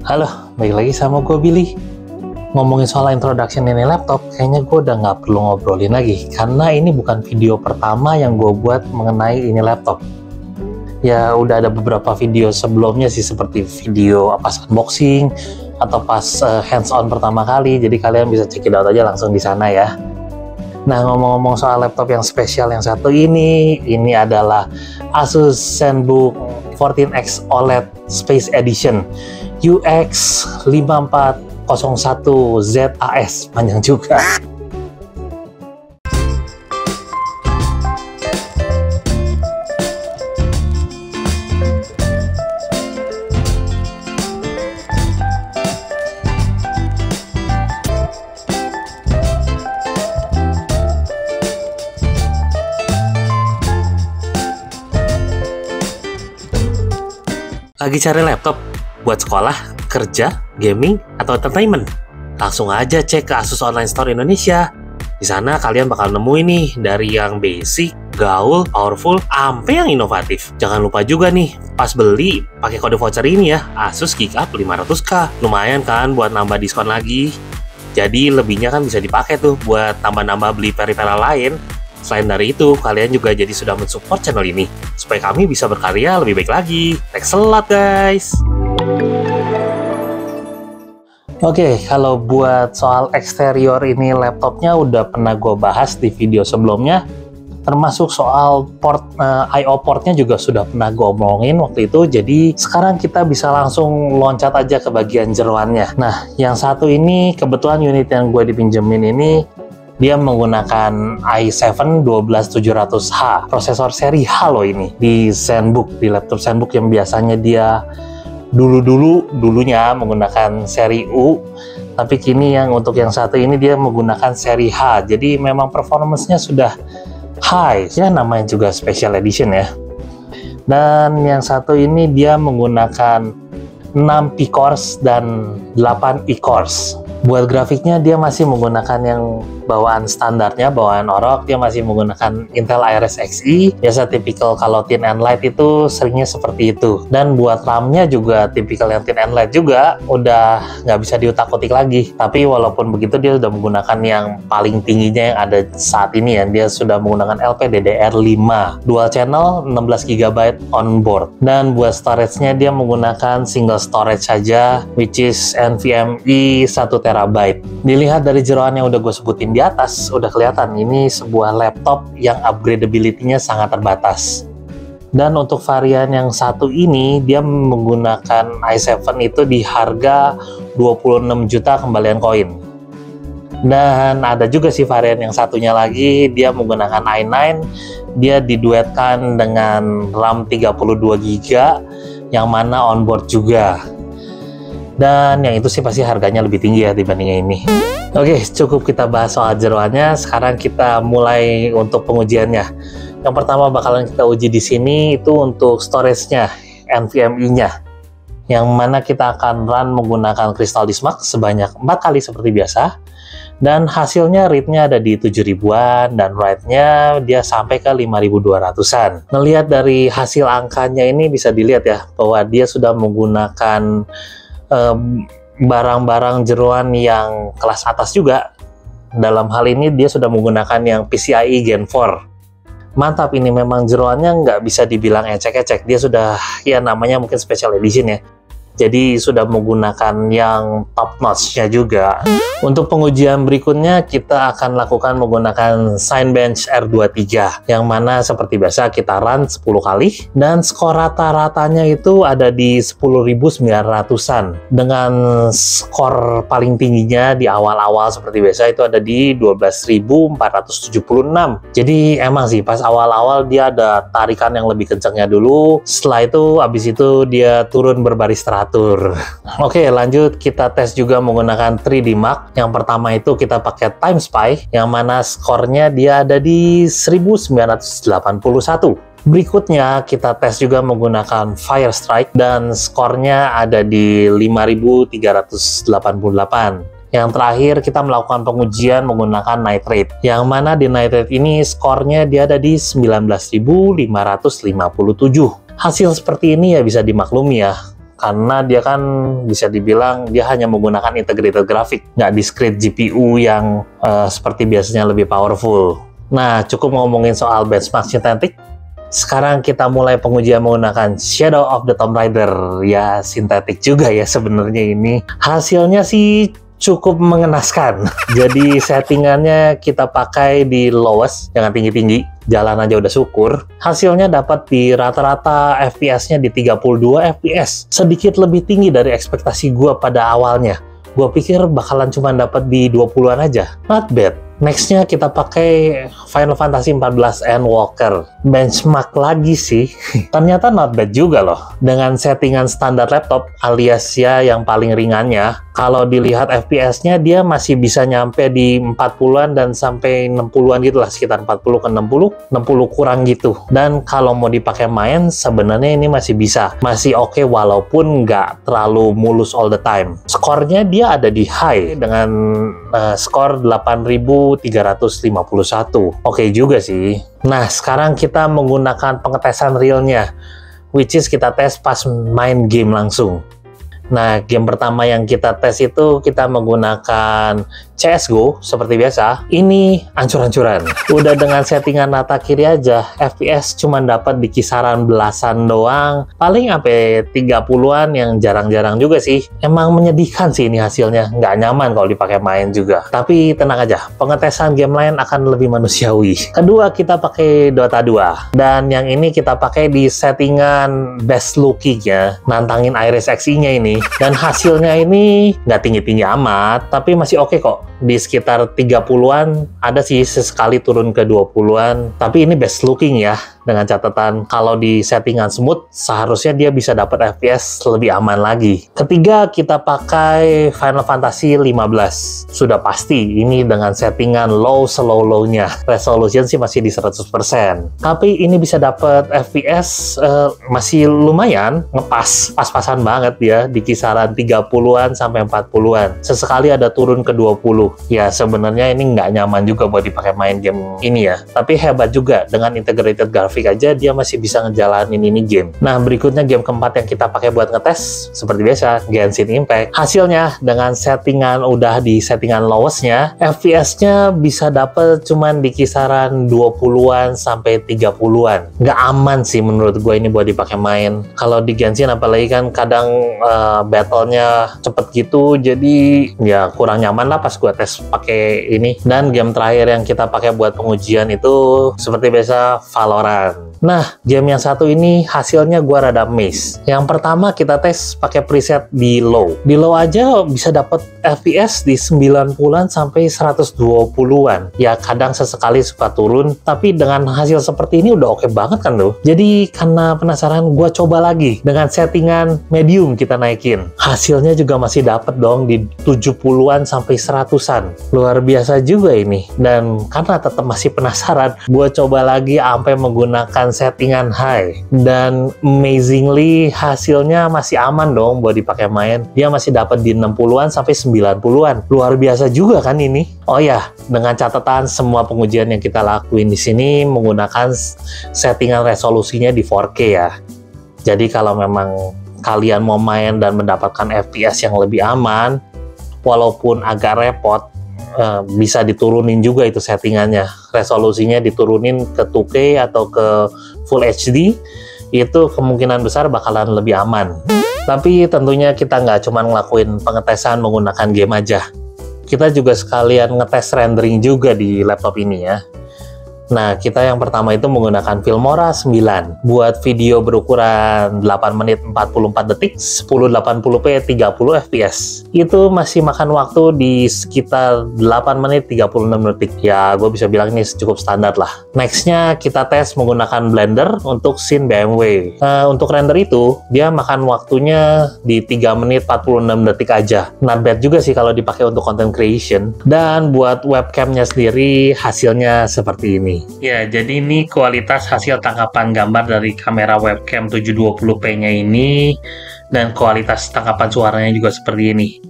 Halo, balik lagi sama gue Billy. Ngomongin soal introduction ini laptop, kayaknya gue udah nggak perlu ngobrolin lagi, karena ini bukan video pertama yang gue buat mengenai ini laptop. Ya udah ada beberapa video sebelumnya sih, seperti video pas unboxing atau pas hands-on pertama kali, jadi kalian bisa check it out aja langsung di sana ya. Nah, ngomong-ngomong soal laptop yang spesial yang satu ini adalah Asus ZenBook 14X OLED Space Edition UX 5401 ZAS, panjang juga. Lagi cari laptop buat sekolah, kerja, gaming, atau entertainment? Langsung aja cek ke Asus Online Store Indonesia. Di sana kalian bakal nemu ini dari yang basic, gaul, powerful, sampai yang inovatif. Jangan lupa juga nih, pas beli pakai kode voucher ini ya, Asus Geek-Up 500k. Lumayan kan buat nambah diskon lagi. Jadi lebihnya kan bisa dipakai tuh buat tambah-nambah beli peripheral lain. Selain dari itu, kalian juga jadi sudah mensupport channel ini, supaya kami bisa berkarya lebih baik lagi. Thanks a lot, guys! Oke, kalau buat soal eksterior ini laptopnya udah pernah gue bahas di video sebelumnya, termasuk soal port I/O portnya juga sudah pernah gue omongin waktu itu. Jadi sekarang kita bisa langsung loncat aja ke bagian jeroannya. Nah, yang satu ini kebetulan unit yang gue dipinjemin ini dia menggunakan i7 12700H, prosesor seri H loh ini, di ZenBook, di laptop ZenBook yang biasanya dia dulunya menggunakan seri U, tapi kini yang untuk yang satu ini dia menggunakan seri H, jadi memang performance-nya sudah high, ya namanya juga special edition ya. Dan yang satu ini dia menggunakan 6 P-cores dan 8 E-cores. Buat grafiknya dia masih menggunakan yang bawaan standarnya, bawaan orok, dia masih menggunakan Intel Iris Xe. Biasa tipikal kalau thin and light itu seringnya seperti itu. Dan buat RAM-nya juga tipikal yang thin and light juga, udah nggak bisa diutak-utik lagi. Tapi walaupun begitu dia sudah menggunakan yang paling tingginya yang ada saat ini ya, dia sudah menggunakan LPDDR5 dual channel 16 GB on board. Dan buat storage-nya dia menggunakan single storage saja, which is NVMe 1 TB. Dilihat dari jeroan yang udah gue sebutin di atas, udah kelihatan ini sebuah laptop yang upgradability-nya sangat terbatas. Dan untuk varian yang satu ini, dia menggunakan i7 itu di harga 26 juta kembalian koin. Dan ada juga sih varian yang satunya lagi, dia menggunakan i9, dia diduetkan dengan RAM 32 GB, yang mana onboard juga. Dan yang itu sih pasti harganya lebih tinggi ya dibanding yang ini. Oke, cukup kita bahas soal jeroannya. Sekarang kita mulai untuk pengujiannya. Yang pertama bakalan kita uji di sini itu untuk storage-nya, NVMe-nya. Yang mana kita akan run menggunakan Crystal Disk Mark sebanyak 4 kali seperti biasa. Dan hasilnya read-nya ada di 7000-an dan write-nya dia sampai ke 5200-an. Ngelihat dari hasil angkanya ini bisa dilihat ya bahwa dia sudah menggunakan barang-barang jeroan yang kelas atas juga. Dalam hal ini dia sudah menggunakan yang PCIe Gen 4. Mantap, ini memang jeroannya nggak bisa dibilang ecek-ecek. Dia sudah, ya namanya mungkin special edition ya. Jadi sudah menggunakan yang top notch-nya juga. Untuk pengujian berikutnya kita akan lakukan menggunakan Cinebench R23, yang mana seperti biasa kita run 10 kali dan skor rata-ratanya itu ada di 10.900-an, dengan skor paling tingginya di awal-awal seperti biasa itu ada di 12.476. Jadi emang sih pas awal-awal dia ada tarikan yang lebih kencangnya dulu, setelah itu abis itu dia turun berbaris teratur. Oke, lanjut kita tes juga menggunakan 3D Mark. Yang pertama itu kita pakai Time Spy, yang mana skornya dia ada di 1981. Berikutnya kita tes juga menggunakan Firestrike dan skornya ada di 5388. Yang terakhir kita melakukan pengujian menggunakan Nitrate, yang mana di Nitrate ini skornya dia ada di 19.557. Hasil seperti ini ya bisa dimaklumi ya, karena dia kan bisa dibilang dia hanya menggunakan integrated graphic, nggak discrete GPU yang seperti biasanya lebih powerful. Nah, cukup ngomongin soal benchmark sintetik. Sekarang kita mulai pengujian menggunakan Shadow of the Tomb Raider. Ya, sintetik juga ya sebenarnya ini. Hasilnya sih cukup mengenaskan. Jadi settingannya kita pakai di lowest, jangan tinggi-tinggi. Jalan aja udah syukur. Hasilnya dapat di rata-rata FPS-nya di 32 FPS. Sedikit lebih tinggi dari ekspektasi gua pada awalnya. Gua pikir bakalan cuma dapat di 20-an aja. Not bad. Nextnya kita pakai Final Fantasy 14 Endwalker. Benchmark lagi sih. Ternyata not bad juga loh. Dengan settingan standar laptop alias ya yang paling ringannya, kalau dilihat FPS-nya dia masih bisa nyampe di 40-an dan sampai 60-an gitu lah, sekitar 40 ke 60, 60 kurang gitu. Dan kalau mau dipakai main, sebenarnya ini masih bisa. Masih oke walaupun nggak terlalu mulus all the time. Skornya dia ada di high dengan skor 8.351. Oke juga sih. Nah, sekarang kita menggunakan pengetesan realnya, which is kita tes pas main game langsung. Nah, game pertama yang kita tes itu kita menggunakan CSGO seperti biasa. Ini ancur-ancuran. Udah dengan settingan rata kiri aja, FPS cuma dapat di kisaran belasan doang. Paling sampai 30-an yang jarang-jarang juga sih. Emang menyedihkan sih ini hasilnya. Nggak nyaman kalau dipakai main juga. Tapi tenang aja, pengetesan game lain akan lebih manusiawi. Kedua, kita pakai Dota 2. Dan yang ini kita pakai di settingan best looking-nya. Nantangin Iris Xe-nya ini. Dan hasilnya ini nggak tinggi-tinggi amat, tapi masih oke kok. Di sekitar 30-an, ada sih sesekali turun ke 20-an. Tapi ini best looking ya, dengan catatan kalau di settingan smooth, seharusnya dia bisa dapat FPS lebih aman lagi. Ketiga, kita pakai Final Fantasy 15. Sudah pasti, ini dengan settingan low, slow-low-nya. Resolution sih masih di 100%. Tapi ini bisa dapat FPS masih lumayan, ngepas, pas-pasan banget ya, di kisaran 30-an sampai 40-an. Sesekali ada turun ke 20. Ya sebenarnya ini nggak nyaman juga buat dipakai main game ini ya. Tapi hebat juga, dengan integrated graphic aja dia masih bisa ngejalanin ini game. Nah, berikutnya game keempat yang kita pakai buat ngetes, seperti biasa, Genshin Impact. Hasilnya dengan settingan udah di settingan lowest-nya, FPS-nya bisa dapet cuman di kisaran 20-an sampai 30-an. Nggak aman sih menurut gue ini buat dipakai main. Kalau di Genshin apalagi kan kadang battle-nya cepet gitu, jadi ya kurang nyaman lah pas gue tes pakai ini. Dan game terakhir yang kita pakai buat pengujian itu seperti biasa Valorant. Nah, game yang satu ini hasilnya gua rada miss. Yang pertama kita tes pakai preset di low. Di low aja bisa dapat FPS di 90-an sampai 120-an. Ya kadang sesekali suka turun, tapi dengan hasil seperti ini udah oke banget kan tuh. Jadi karena penasaran, gua coba lagi dengan settingan medium kita naikin. Hasilnya juga masih dapat dong di 70-an sampai 100-an. Luar biasa juga ini. Dan karena tetap masih penasaran, gua coba lagi sampai menggunakan settingan high, dan amazingly hasilnya masih aman dong buat dipakai main. Dia masih dapat di 60-an sampai 90-an. Luar biasa juga kan ini. Oh ya, dengan catatan semua pengujian yang kita lakuin di sini menggunakan settingan resolusinya di 4K ya. Jadi kalau memang kalian mau main dan mendapatkan FPS yang lebih aman, walaupun agak repot, bisa diturunin juga itu settingannya, resolusinya diturunin ke 2K atau ke Full HD, itu kemungkinan besar bakalan lebih aman. Tapi tentunya kita nggak cuma ngelakuin pengetesan menggunakan game aja, kita juga sekalian ngetes rendering juga di laptop ini ya. Nah, kita yang pertama itu menggunakan Filmora 9 buat video berukuran 8 menit 44 detik 1080p 30 fps. Itu masih makan waktu di sekitar 8 menit 36 detik. Ya, gue bisa bilang ini cukup standar lah. Nextnya kita tes menggunakan Blender untuk scene BMW. Untuk render itu, dia makan waktunya di 3 menit 46 detik aja. Not bad juga sih kalau dipakai untuk content creation. Dan buat webcamnya sendiri, hasilnya seperti ini. Ya, jadi ini kualitas hasil tangkapan gambar dari kamera webcam 720p-nya ini, dan kualitas tangkapan suaranya juga seperti ini.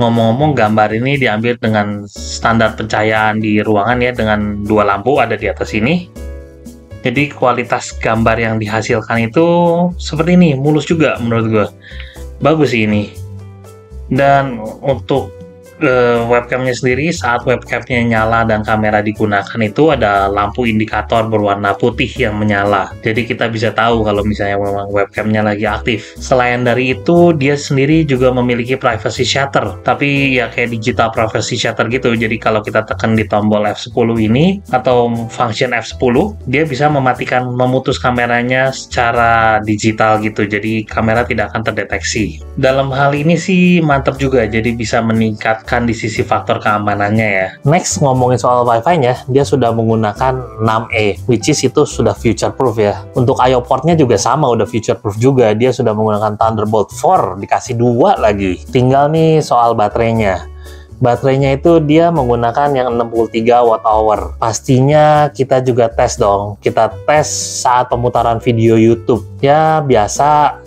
Ngomong-ngomong, gambar ini diambil dengan standar pencahayaan di ruangan ya, dengan 2 lampu ada di atas ini. Jadi kualitas gambar yang dihasilkan itu seperti ini, mulus juga menurut gue. Bagus sih ini. Dan untuk webcamnya sendiri, saat webcamnya nyala dan kamera digunakan itu ada lampu indikator berwarna putih yang menyala. Jadi kita bisa tahu kalau misalnya memang webcamnya lagi aktif. Selain dari itu, dia sendiri juga memiliki privacy shutter. Tapi ya kayak digital privacy shutter gitu. Jadi kalau kita tekan di tombol F10 ini atau function F10, dia bisa memutus kameranya secara digital gitu. Jadi kamera tidak akan terdeteksi. Dalam hal ini sih mantap juga. Jadi bisa meningkatkan di sisi faktor keamanannya ya. Next, ngomongin soal Wi-Fi-nya, dia sudah menggunakan 6E, which is itu sudah future proof ya. Untuk I/O port-nya juga sama, udah future proof juga. Dia sudah menggunakan Thunderbolt 4, dikasih 2 lagi. Tinggal nih soal baterainya. Baterainya itu dia menggunakan yang 63 Wh. Pastinya kita juga tes dong. Kita tes saat pemutaran video YouTube. Ya biasa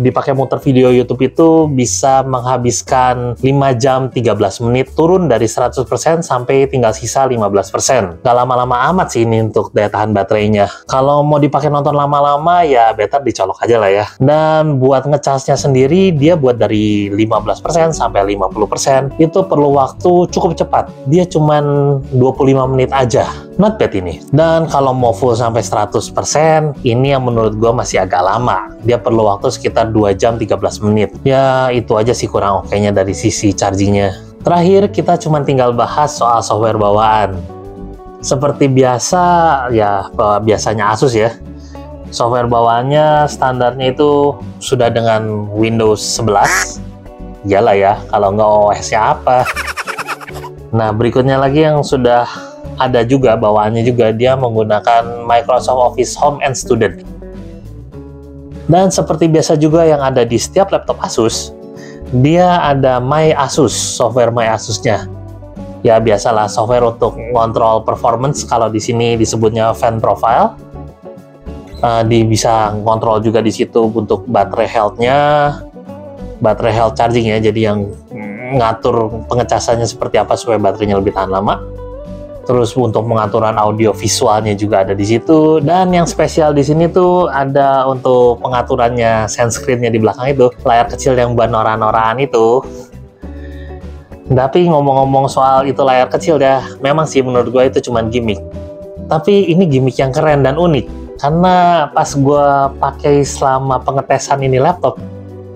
dipakai muter video YouTube itu bisa menghabiskan 5 jam 13 menit, turun dari 100% sampai tinggal sisa 15%. Gak lama-lama amat sih ini untuk daya tahan baterainya. Kalau mau dipakai nonton lama-lama ya better dicolok aja lah ya. Dan buat ngecasnya sendiri dia buat dari 15% sampai 50%. Itu perlu waktu cukup cepat. Dia cuman 25 menit aja. Not bad ini. Dan kalau mau full sampai 100%, ini yang menurut gue masih agak lama. Dia perlu waktu sekitar 2 jam 13 menit. Ya itu aja sih kurang oke-nya dari sisi chargingnya. Terakhir kita cuma tinggal bahas soal software bawaan. Seperti biasa, ya biasanya Asus ya. Software bawaannya standarnya itu sudah dengan Windows 11. Iyalah ya, kalau nggak OS-nya apa. Nah, berikutnya lagi yang sudah ada juga bawaannya juga, dia menggunakan Microsoft Office Home and Student. Dan seperti biasa juga yang ada di setiap laptop Asus, dia ada My Asus, software My Asusnya. Ya biasalah software untuk ngontrol performance, kalau di sini disebutnya fan profile. Bisa ngontrol juga di situ untuk baterai health-nya, baterai health charging ya, jadi yang ngatur pengecasannya seperti apa supaya baterainya lebih tahan lama. Terus untuk pengaturan audio visualnya juga ada di situ. Dan yang spesial di sini tuh ada untuk pengaturannya sense screen-nya di belakang itu, layar kecil yang buat norak-norakan itu. Tapi ngomong-ngomong soal itu layar kecil ya, memang sih menurut gue itu cuman gimmick. Tapi ini gimmick yang keren dan unik. Karena pas gue pakai selama pengetesan ini laptop,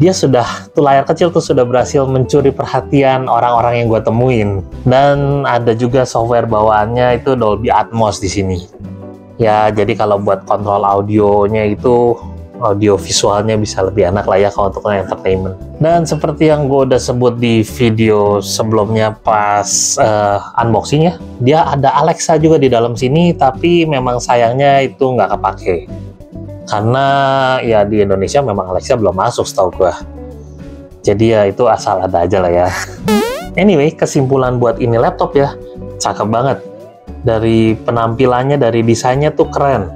dia tuh layar kecil tuh sudah berhasil mencuri perhatian orang-orang yang gue temuin. Dan ada juga software bawaannya itu Dolby Atmos di sini. Ya, jadi kalau buat kontrol audionya itu, audio visualnya bisa lebih enak lah ya kalau untuk entertainment. Dan seperti yang gue udah sebut di video sebelumnya pas unboxing ya, dia ada Alexa juga di dalam sini, tapi memang sayangnya itu nggak kepake. Karena ya di Indonesia memang Alexa belum masuk setahu gua. Jadi ya itu asal ada aja lah ya. Anyway, kesimpulan buat ini laptop ya, cakep banget. Dari penampilannya, dari desainnya tuh keren.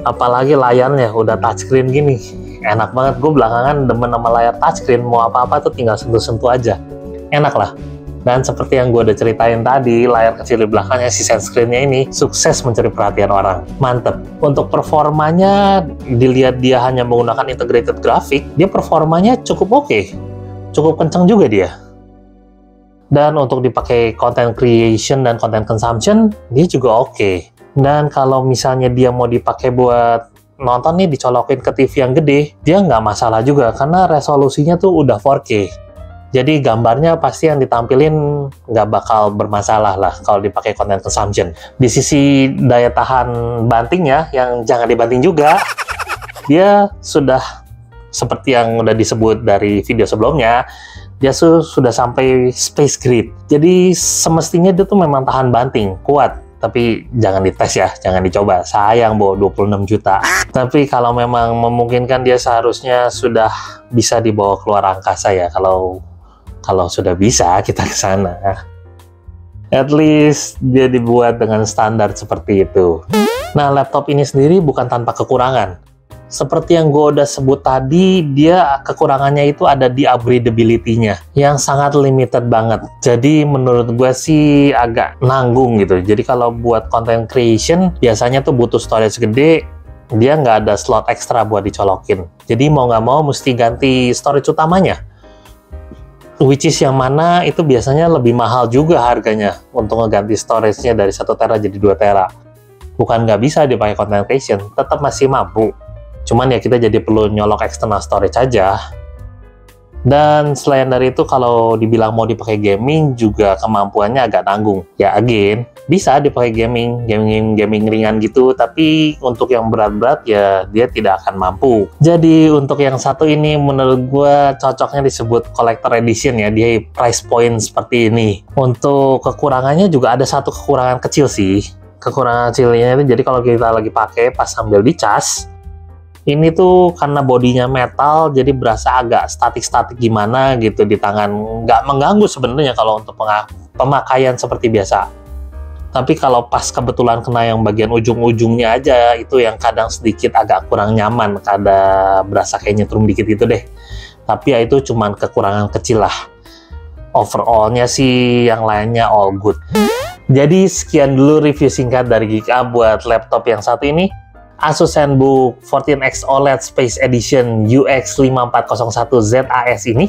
Apalagi layarnya udah touchscreen gini, enak banget. Gue belakangan demen sama layar touchscreen, mau apa-apa tuh tinggal sentuh-sentuh aja. Enak lah. Dan seperti yang gue udah ceritain tadi, layar kecil di belakangnya si sense screen-nya ini sukses mencuri perhatian orang. Mantep. Untuk performanya, dilihat dia hanya menggunakan integrated graphic, dia performanya cukup oke. Cukup kenceng juga dia. Dan untuk dipakai content creation dan content consumption, dia juga oke. Dan kalau misalnya dia mau dipakai buat nonton nih, dicolokin ke TV yang gede, dia nggak masalah juga, karena resolusinya tuh udah 4K. Jadi gambarnya pasti yang ditampilin nggak bakal bermasalah lah kalau dipakai content consumption. Di sisi daya tahan bantingnya, yang jangan dibanting juga, dia sudah seperti yang udah disebut dari video sebelumnya, dia sudah sampai space grade. Jadi semestinya dia tuh memang tahan banting, kuat. Tapi jangan dites ya, jangan dicoba. Sayang bawa 26 juta. Tapi kalau memang memungkinkan, dia seharusnya sudah bisa dibawa keluar angkasa ya. Kalau sudah bisa, kita ke sana. At least dia dibuat dengan standar seperti itu. Nah, laptop ini sendiri bukan tanpa kekurangan. Seperti yang gue udah sebut tadi, dia kekurangannya itu ada di upgradability-nya, yang sangat limited banget. Jadi menurut gue sih agak nanggung gitu. Jadi kalau buat content creation, biasanya tuh butuh storage gede, dia nggak ada slot ekstra buat dicolokin. Jadi mau nggak mau mesti ganti storage utamanya. Which is yang mana itu biasanya lebih mahal juga harganya untuk ngeganti storage-nya dari 1 tera jadi 2 tera. Bukan nggak bisa dipakai content creation, tetap masih mampu. Cuman ya kita jadi perlu nyolok external storage aja. Dan selain dari itu, kalau dibilang mau dipakai gaming juga kemampuannya agak tanggung. Ya again, bisa dipakai gaming ringan gitu, tapi untuk yang berat-berat ya dia tidak akan mampu. Jadi untuk yang satu ini menurut gue cocoknya disebut collector edition ya, dia price point seperti ini. Untuk kekurangannya juga ada satu kekurangan kecil sih. Kekurangan kecilnya itu jadi kalau kita lagi pakai pas sambil dicas, ini tuh karena bodinya metal jadi berasa agak statik-statik gimana gitu di tangan. Nggak mengganggu sebenarnya kalau untuk pemakaian seperti biasa. Tapi kalau pas kebetulan kena yang bagian ujung-ujungnya aja, itu yang kadang sedikit agak kurang nyaman, kadang berasa kayak nyetrum dikit gitu deh. Tapi ya itu cuman kekurangan kecil lah. Overall-nya sih yang lainnya all good. Jadi sekian dulu review singkat dari Geek buat laptop yang satu ini. Asus ZenBook 14X OLED Space Edition UX5401ZAS ini.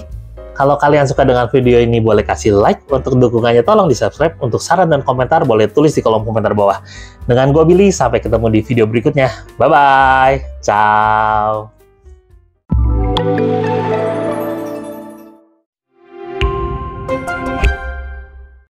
Kalau kalian suka dengan video ini, boleh kasih like. Untuk dukungannya tolong di subscribe. Untuk saran dan komentar boleh tulis di kolom komentar bawah. Dengan gue Billy, sampai ketemu di video berikutnya. Bye-bye. Ciao.